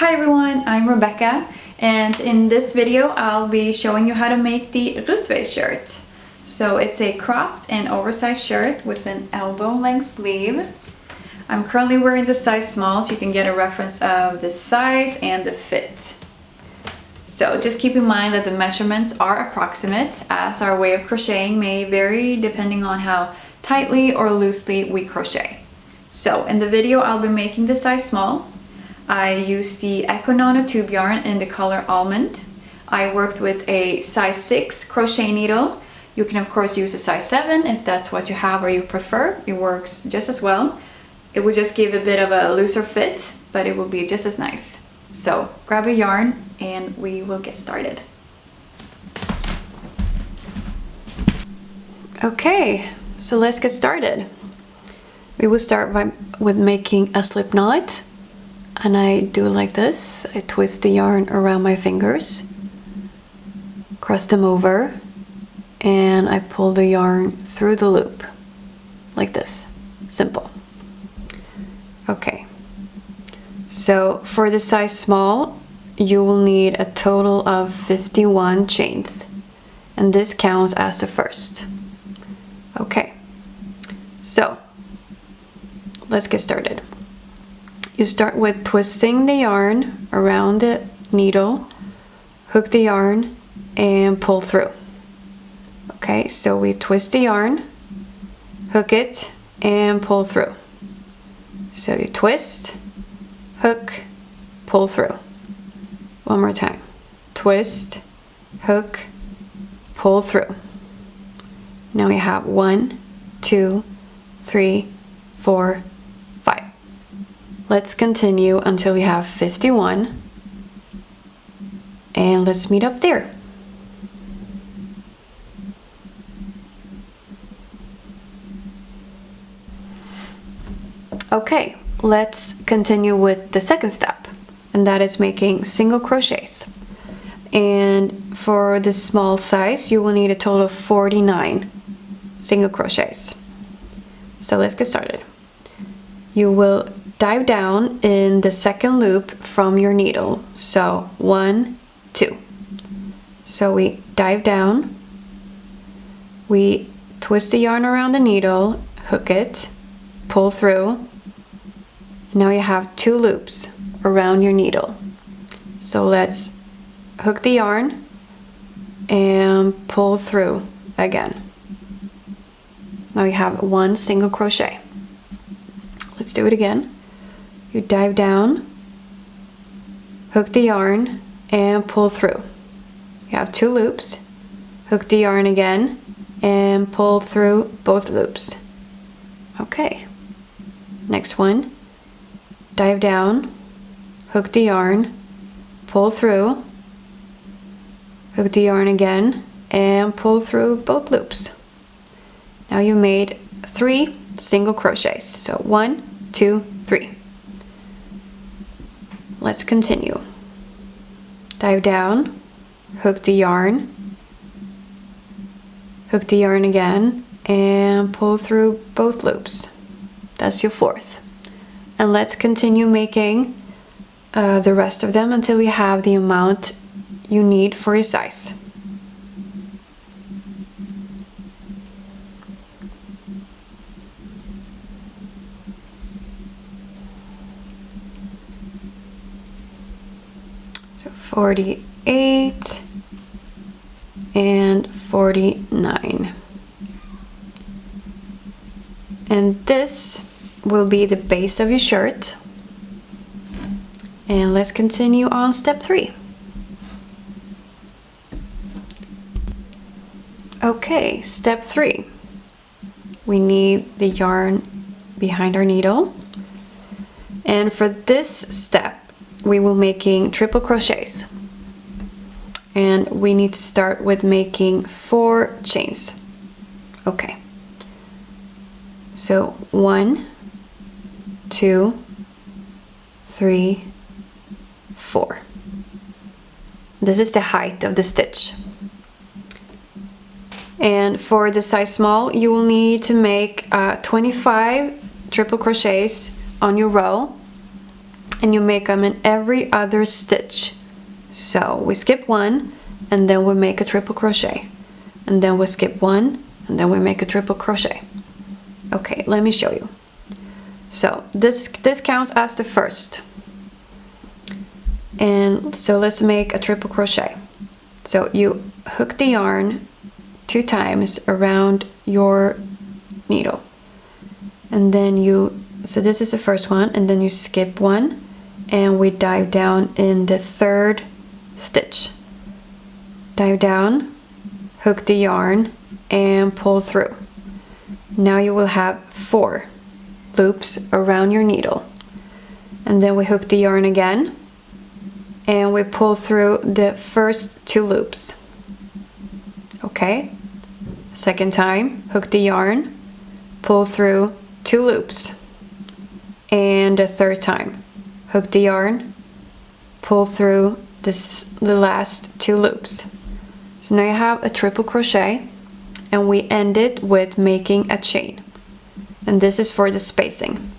Hi everyone, I'm Rebecca, and in this video I'll be showing you how to make the RUTVEIJ shirt. So it's a cropped and oversized shirt with an elbow length sleeve. I'm currently wearing the size small, so you can get a reference of the size and the fit. So just keep in mind that the measurements are approximate, as our way of crocheting may vary depending on how tightly or loosely we crochet. So in the video I'll be making the size small. I used the Econano tube yarn in the color almond. I worked with a size 6 crochet needle. You can of course use a size 7 if that's what you have or you prefer. It works just as well. It would just give a bit of a looser fit, but it will be just as nice. So grab a yarn and we will get started. Okay, so let's get started. We will start with making a slip knot. And I do it like this. I twist the yarn around my fingers, cross them over, and I pull the yarn through the loop like this. Simple. Okay, so for the size small you will need a total of 51 chains, and this counts as the first. Okay, so let's get started. You start with twisting the yarn around the needle, hook the yarn, and pull through. Okay, so we twist the yarn, hook it, and pull through. So you twist, hook, pull through. One more time. Twist, hook, pull through. Now we have 1, 2, 3, 4, 5. Let's continue until we have 51, and let's meet up there. Okay, let's continue with the second step, and that is making single crochets. And for the small size you will need a total of 49 single crochets. So let's get started. You will dive down in the second loop from your needle. So 1, 2. So we dive down, we twist the yarn around the needle, hook it, pull through. Now you have 2 loops around your needle. So let's hook the yarn and pull through again. Now you have 1 single crochet. Let's do it again. You dive down, hook the yarn, and pull through. You have 2 loops, hook the yarn again, and pull through both loops. Okay, next one, dive down, hook the yarn, pull through, hook the yarn again, and pull through both loops. Now you made 3 single crochets. So 1, 2, 3. Let's continue. Dive down, hook the yarn again, and pull through both loops. That's your 4th. And let's continue making the rest of them until you have the amount you need for your size. So 48 and 49. And this will be the base of your shirt. And let's continue on step 3. Okay, step 3. We need the yarn behind our needle. And for this step, we will making triple crochets. And we need to start with making 4 chains. Okay. So 1, 2, 3, 4. This is the height of the stitch. And for the size small, you will need to make 25 triple crochets on your row, and you make them in every other stitch. So we skip one, and then we make a triple crochet, and then we skip one, and then we make a triple crochet. Okay, let me show you. So this counts as the first, and so let's make a triple crochet. So you hook the yarn 2 times around your needle, and then so this is the first one, and then you skip one, and we dive down in the 3rd stitch. Dive down, hook the yarn, and pull through. Now you will have 4 loops around your needle, and then we hook the yarn again, and we pull through the first 2 loops. Okay, second time, hook the yarn, pull through 2 loops, and the third time, hook the yarn, pull through the last 2 loops. So now you have a triple crochet, and we end it with making a chain, and this is for the spacing.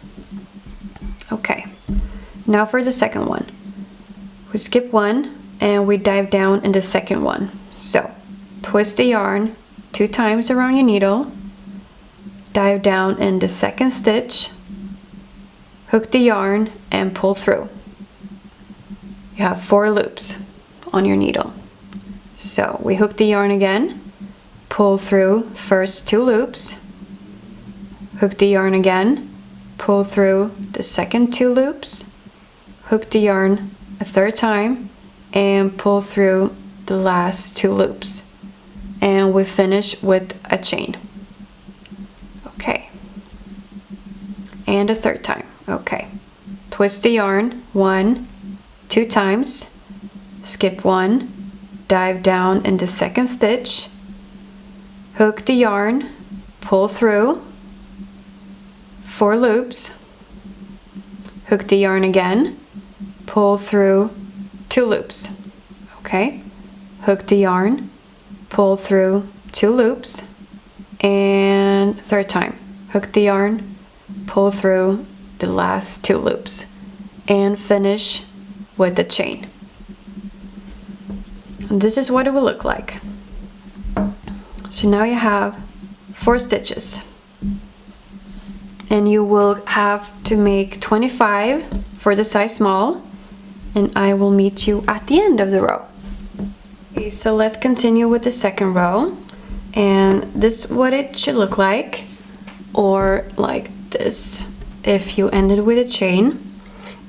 Okay, now for the second one, we skip one and we dive down in the second one. So twist the yarn 2 times around your needle, dive down in the 2nd stitch, hook the yarn, and pull through. You have 4 loops on your needle. So we hook the yarn again, pull through first 2 loops, hook the yarn again, pull through the second 2 loops, hook the yarn a 3rd time, and pull through the last 2 loops, and we finish with a chain. Okay, and a 3rd time. Okay, twist the yarn 1, 2 times, skip one, dive down in the 2nd stitch, hook the yarn, pull through 4 loops, hook the yarn again, pull through 2 loops. Okay, hook the yarn, pull through 2 loops, and 3rd time, hook the yarn, pull through the last 2 loops, and finish with the chain. And this is what it will look like. So now you have 4 stitches, and you will have to make 25 for the size small, and I will meet you at the end of the row. Okay, so let's continue with the second row, and this is what it should look like, or like this if you ended with a chain.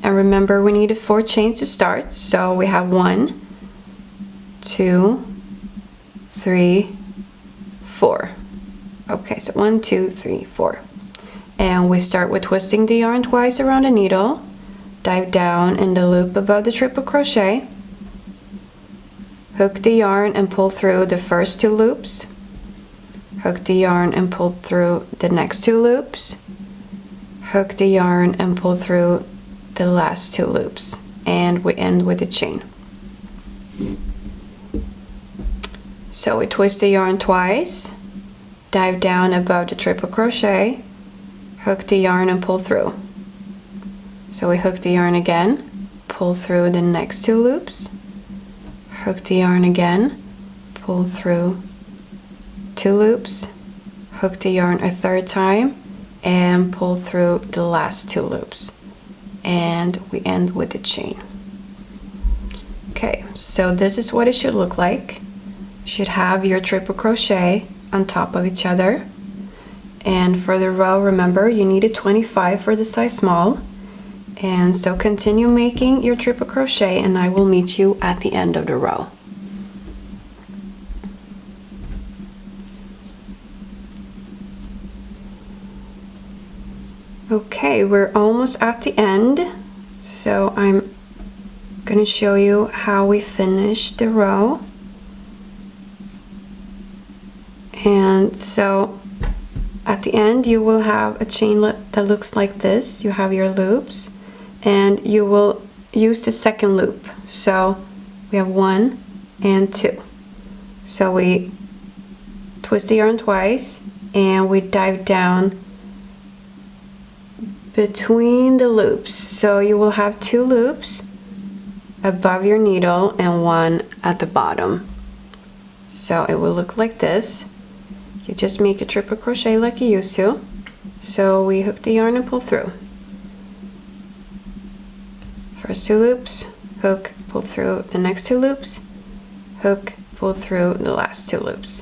And remember, we needed 4 chains to start, so we have 1, 2, 3, 4. Okay, so 1, 2, 3, 4. And we start with twisting the yarn twice around the needle, dive down in the loop above the triple crochet, hook the yarn and pull through the first 2 loops, hook the yarn and pull through the next 2 loops, hook the yarn and pull through the last 2 loops, and we end with a chain. So we twist the yarn twice, dive down above the triple crochet, hook the yarn and pull through. So we hook the yarn again, pull through the next 2 loops, hook the yarn again, pull through 2 loops, hook the yarn a 3rd time, and pull through the last 2 loops, and we end with a chain. Okay, so this is what it should look like. You should have your triple crochet on top of each other, and for the row, remember, you needed 25 for the size small, and so continue making your triple crochet, and I will meet you at the end of the row. Okay, we're almost at the end, so I'm going to show you how we finish the row. And so at the end you will have a chain that looks like this. You have your loops, and you will use the second loop. So we have 1 and 2. So we twist the yarn twice, and we dive down between the loops. So you will have 2 loops above your needle and 1 at the bottom. So it will look like this. You just make a triple crochet like you used to. So we hook the yarn and pull through. First 2 loops, hook, pull through the next 2 loops, hook, pull through the last 2 loops.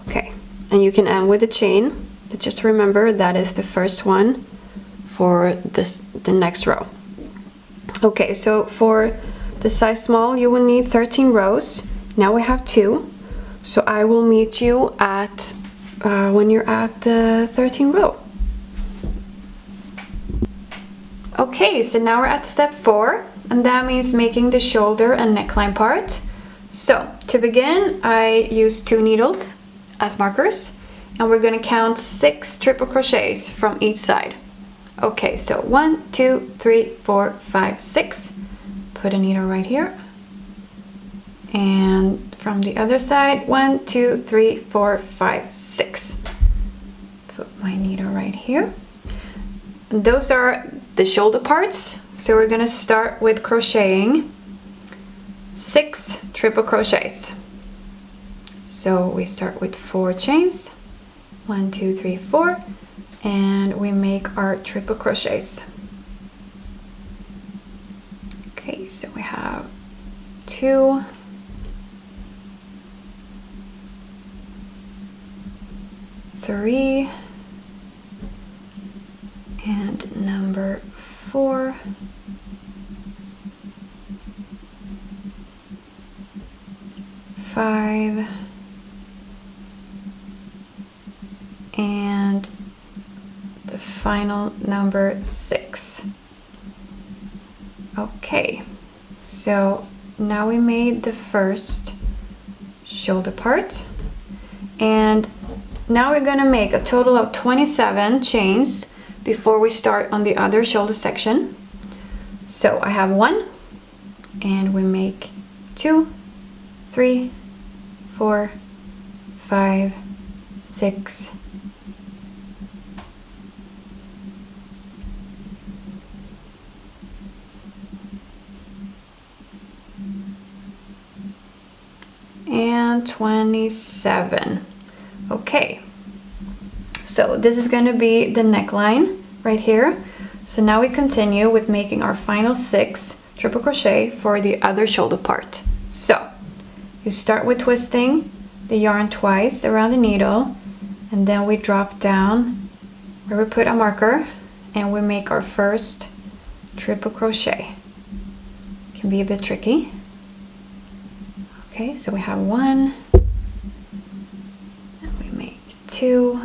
Okay, and you can end with a chain, but just remember that is the first one for the next row. Okay, so for the size small you will need 13 rows. Now we have 2, so I will meet you at when you're at the 13th row. Okay, so now we're at step 4, and that means making the shoulder and neckline part. So to begin, I use 2 needles as markers, and we're going to count 6 triple crochets from each side. Okay, so 1, 2, 3, 4, 5, 6. Put a needle right here. And from the other side, 1, 2, 3, 4, 5, 6. Put my needle right here. And those are the shoulder parts. So we're going to start with crocheting 6 triple crochets. So we start with 4 chains, 1, 2, 3, 4, and we make our triple crochets. Okay, so we have 2, 3, and number 4, 5, and the final number 6. Okay, so now we made the first shoulder part, and now we're going to make a total of 27 chains before we start on the other shoulder section. So I have 1, and we make 2, 3, 4, 5, 6, 27. Okay, so this is going to be the neckline right here. So now we continue with making our final 6 triple crochet for the other shoulder part. So you start with twisting the yarn twice around the needle, and then we drop down where we put a marker and we make our first triple crochet. It can be a bit tricky. Okay, so we have 1, and we make 2,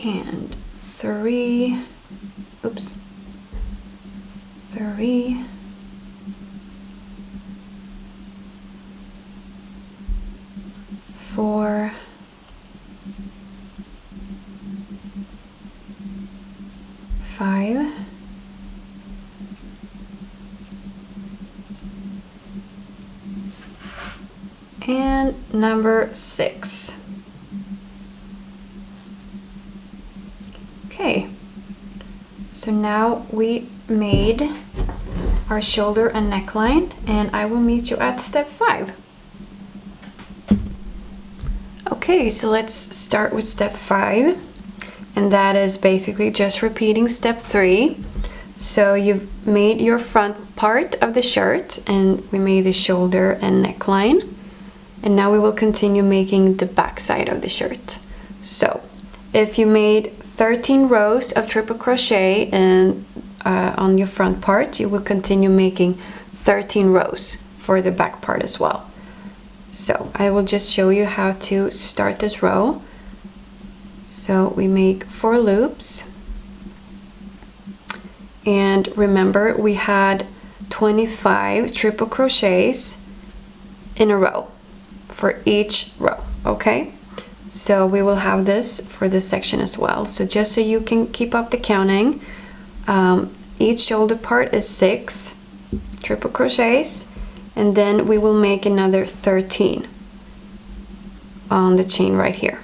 and 3, oops, 3, 4, 5, and number 6. Okay, so now we made our shoulder and neckline, and I will meet you at step 5. Okay, so let's start with step 5, and that is basically just repeating step 3. So you've made your front part of the shirt, and we made the shoulder and neckline, and now we will continue making the back side of the shirt. So if you made 13 rows of triple crochet and on your front part, you will continue making 13 rows for the back part as well. So I will just show you how to start this row. So we make 4 loops, and remember we had 25 triple crochets in a row for each row. Okay, so we will have this for this section as well. So just so you can keep up the counting, each shoulder part is 6 triple crochets, and then we will make another 13 on the chain right here.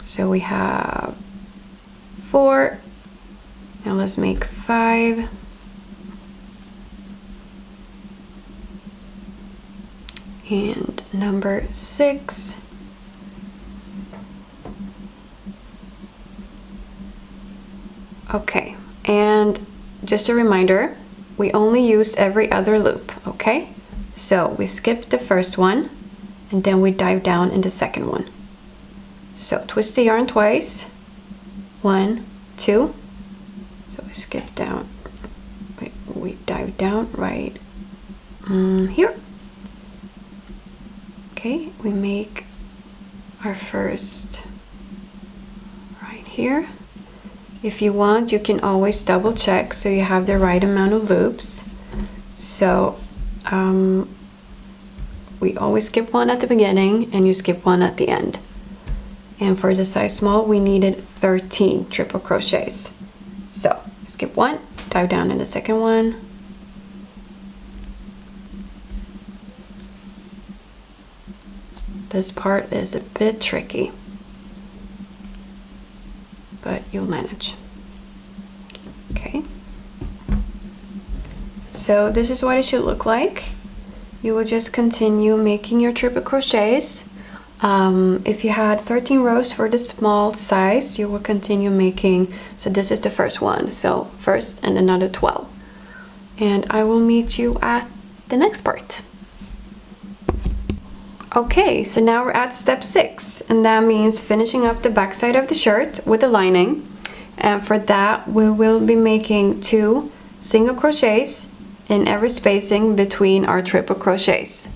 So we have 4, now let's make 5, and number 6, okay, and just a reminder, we only use every other loop, okay? So we skip the first one and then we dive down in the second one. So twist the yarn twice, 1, 2, so we skip down, we dive down right here. Okay, we make our first right here. If you want, you can always double check so you have the right amount of loops. So we always skip one at the beginning and you skip one at the end. And for the size small, we needed 13 triple crochets. So skip one, dive down in the second one. This part is a bit tricky, but you'll manage. Okay, so this is what it should look like. You will just continue making your triple crochets. If you had 13 rows for the small size, you will continue making, so this is the first one, so first and another 12. And I will meet you at the next part. Okay, so now we're at step 6, and that means finishing up the back side of the shirt with the lining. And for that, we will be making 2 single crochets in every spacing between our triple crochets.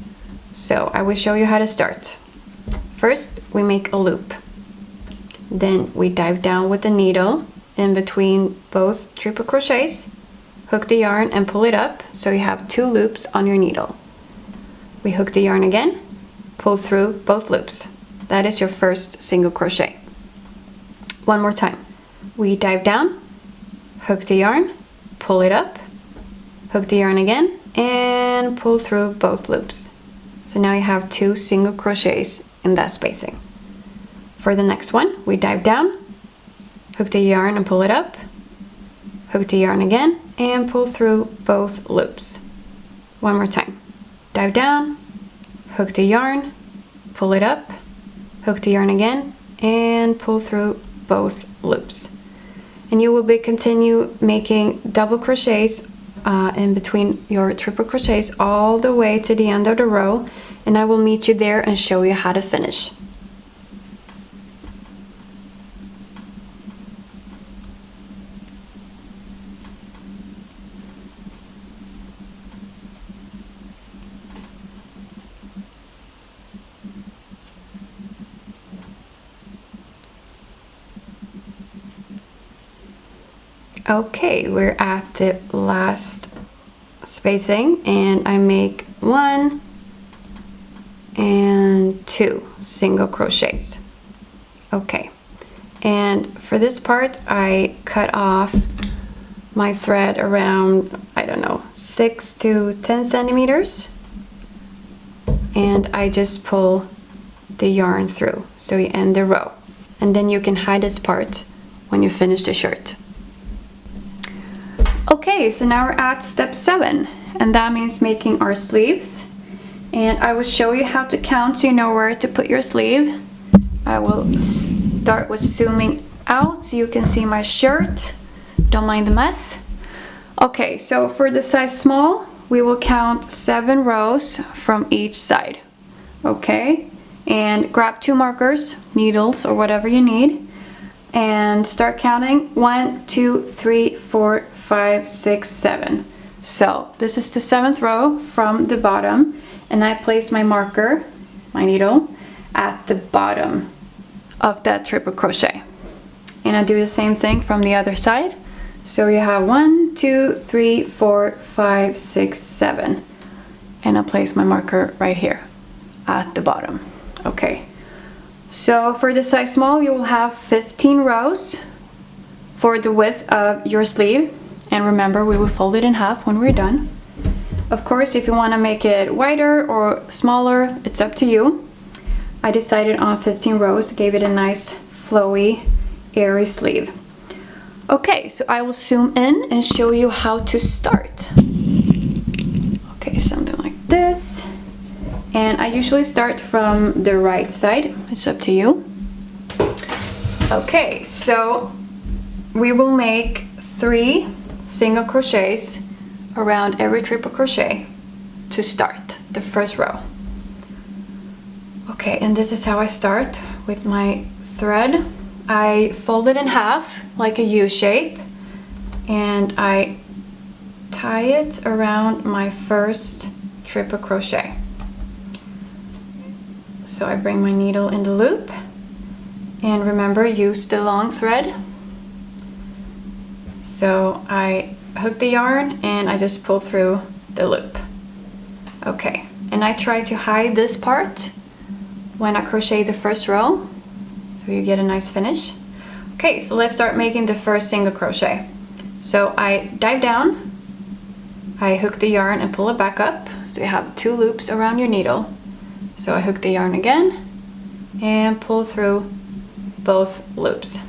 So I will show you how to start. First, we make a loop. Then we dive down with the needle in between both triple crochets, hook the yarn and pull it up so you have 2 loops on your needle. We hook the yarn again, pull through both loops. That is your first single crochet. One more time. We dive down, hook the yarn, pull it up, hook the yarn again, and pull through both loops. So now you have 2 single crochets in that spacing. For the next one, we dive down, hook the yarn and pull it up, hook the yarn again, and pull through both loops. One more time. Dive down, hook the yarn, pull it up, hook the yarn again, and pull through both loops. And you will be continue making double crochets in between your triple crochets all the way to the end of the row, and I will meet you there and show you how to finish. Okay, we're at the last spacing and I make 1 and 2 single crochets. Okay, and for this part I cut off my thread around, I don't know, 6 to 10 centimeters, and I just pull the yarn through so you end the row, and then you can hide this part when you finish the shirt. Okay, so now we're at step 7, and that means making our sleeves. And I will show you how to count so you know where to put your sleeve. I will start with zooming out so you can see my shirt. Don't mind the mess. Okay, so for the size small, we will count 7 rows from each side. Okay, and grab 2 markers, needles, or whatever you need, and start counting 1, 2, 3, 4, 5, 6, 7. So this is the 7th row from the bottom, and I place my marker, my needle, at the bottom of that triple crochet. And I do the same thing from the other side. So you have 1, 2, 3, 4, 5, 6, 7. And I place my marker right here at the bottom. Okay. So for the size small, you will have 15 rows for the width of your sleeve. And remember, we will fold it in half when we're done. Of course, if you want to make it wider or smaller, it's up to you. I decided on 15 rows, gave it a nice flowy, airy sleeve. Okay, so I will zoom in and show you how to start. Okay, something like this. And I usually start from the right side. It's up to you. Okay, so we will make 3 single crochets around every triple crochet to start the first row. Okay, and this is how I start with my thread. I fold it in half like a U shape and I tie it around my first triple crochet. So I bring my needle in the loop, and remember, use the long thread. So I hook the yarn and I just pull through the loop. Okay, and I try to hide this part when I crochet the first row, so you get a nice finish. Okay, so let's start making the first single crochet. So I dive down, I hook the yarn and pull it back up, so you have 2 loops around your needle. So I hook the yarn again and pull through both loops.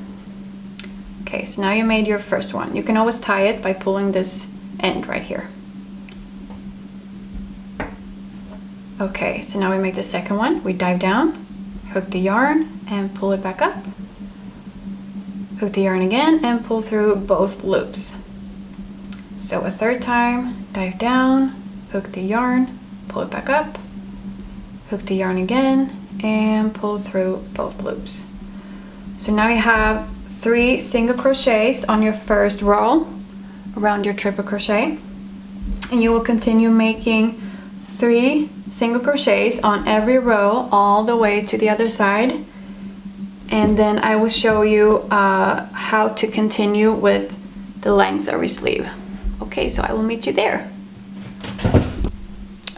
Okay, so now you made your first one. You can always tie it by pulling this end right here. Okay, so now we make the second one. We dive down, hook the yarn and pull it back up. Hook the yarn again and pull through both loops. So a third time, dive down, hook the yarn, pull it back up, hook the yarn again and pull through both loops. So now you have 3 single crochets on your first row around your triple crochet, and you will continue making 3 single crochets on every row all the way to the other side, and then I will show you how to continue with the length of your sleeve. Okay, so I will meet you there.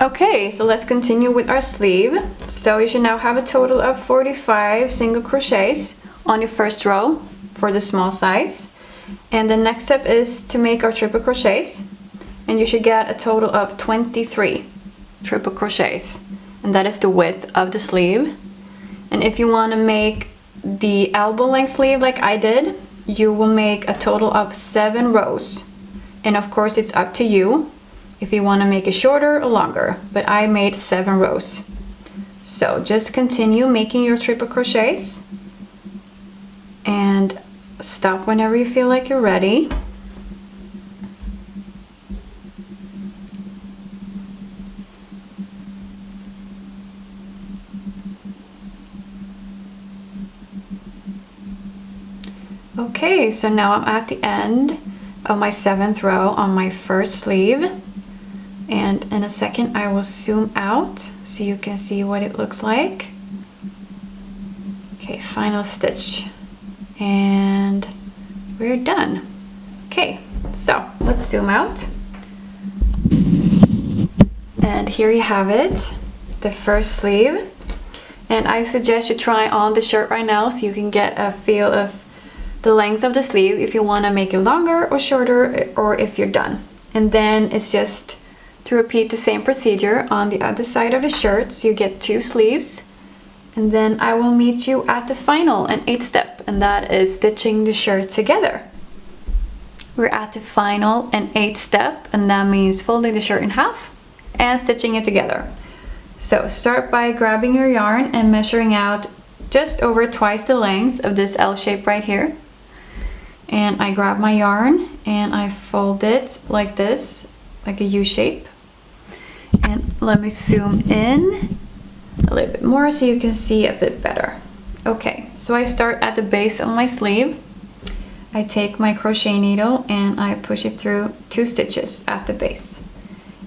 Okay, so let's continue with our sleeve. So you should now have a total of 45 single crochets on your first row for the small size. And the next step is to make our triple crochets, and you should get a total of 23 triple crochets, and that is the width of the sleeve. And if you want to make the elbow length sleeve like I did, you will make a total of 7 rows, and of course it's up to you if you want to make it shorter or longer, but I made 7 rows. So just continue making your triple crochets and stop whenever you feel like you're ready. Okay, so now I'm at the end of my 7th row on my first sleeve, and in a second I will zoom out so you can see what it looks like. Okay, final stitch and we're done. Okay, so let's zoom out, and here you have it, the first sleeve. And I suggest you try on the shirt right now so you can get a feel of the length of the sleeve, if you want to make it longer or shorter, or if you're done. And then it's just to repeat the same procedure on the other side of the shirt, so you get 2 sleeves. And then I will meet you at the final and 8th step, and that is stitching the shirt together. We're at the final and 8th step, and that means folding the shirt in half and stitching it together. So start by grabbing your yarn and measuring out just over twice the length of this L shape right here. And I grab my yarn and I fold it like this, like a U shape. And let me zoom in a little bit more so you can see a bit better. Okay, so I start at the base of my sleeve. I take my crochet needle and I push it through 2 stitches at the base.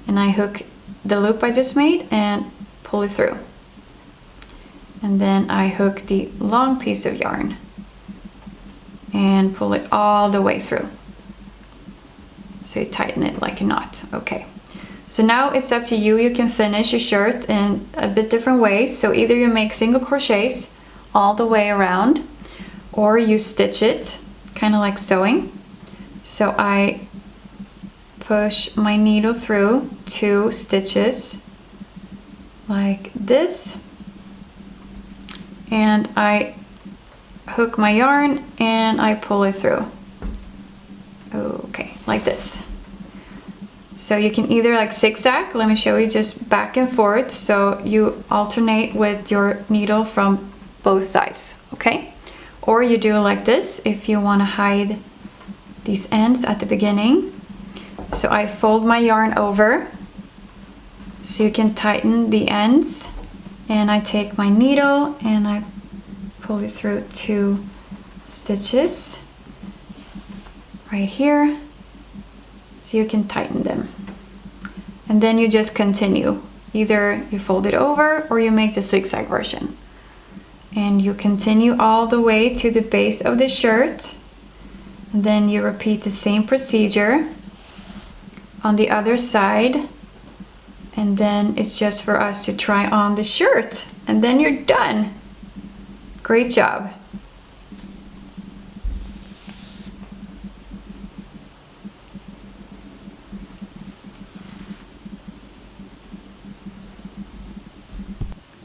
And I hook the loop I just made and pull it through. And then I hook the long piece of yarn and pull it all the way through. So you tighten it like a knot. Okay. So now it's up to you. You can finish your shirt in a bit different ways. So either you make single crochets all the way around, or you stitch it kind of like sewing. So I push my needle through 2 stitches like this, and I hook my yarn and I pull it through. Okay, like this. So you can either like zigzag, let me show you, just back and forth, so you alternate with your needle from both sides, okay? Or you do it like this if you want to hide these ends at the beginning. So I fold my yarn over so you can tighten the ends, and I take my needle and I pull it through 2 stitches right here so you can tighten them. And then you just continue. Either you fold it over or you make the zigzag version. And you continue all the way to the base of the shirt. And then you repeat the same procedure on the other side. And then it's just for us to try on the shirt. And then you're done. Great job.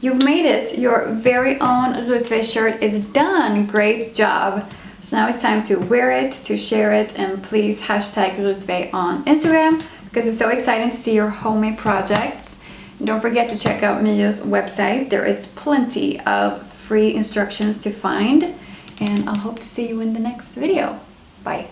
You've made it! Your very own RUTVEIJ shirt is done! Great job! So now it's time to wear it, to share it, and please hashtag RUTVEIJ on Instagram because it's so exciting to see your homemade projects. And don't forget to check out Mio's website. There is plenty of free instructions to find, and I'll hope to see you in the next video. Bye!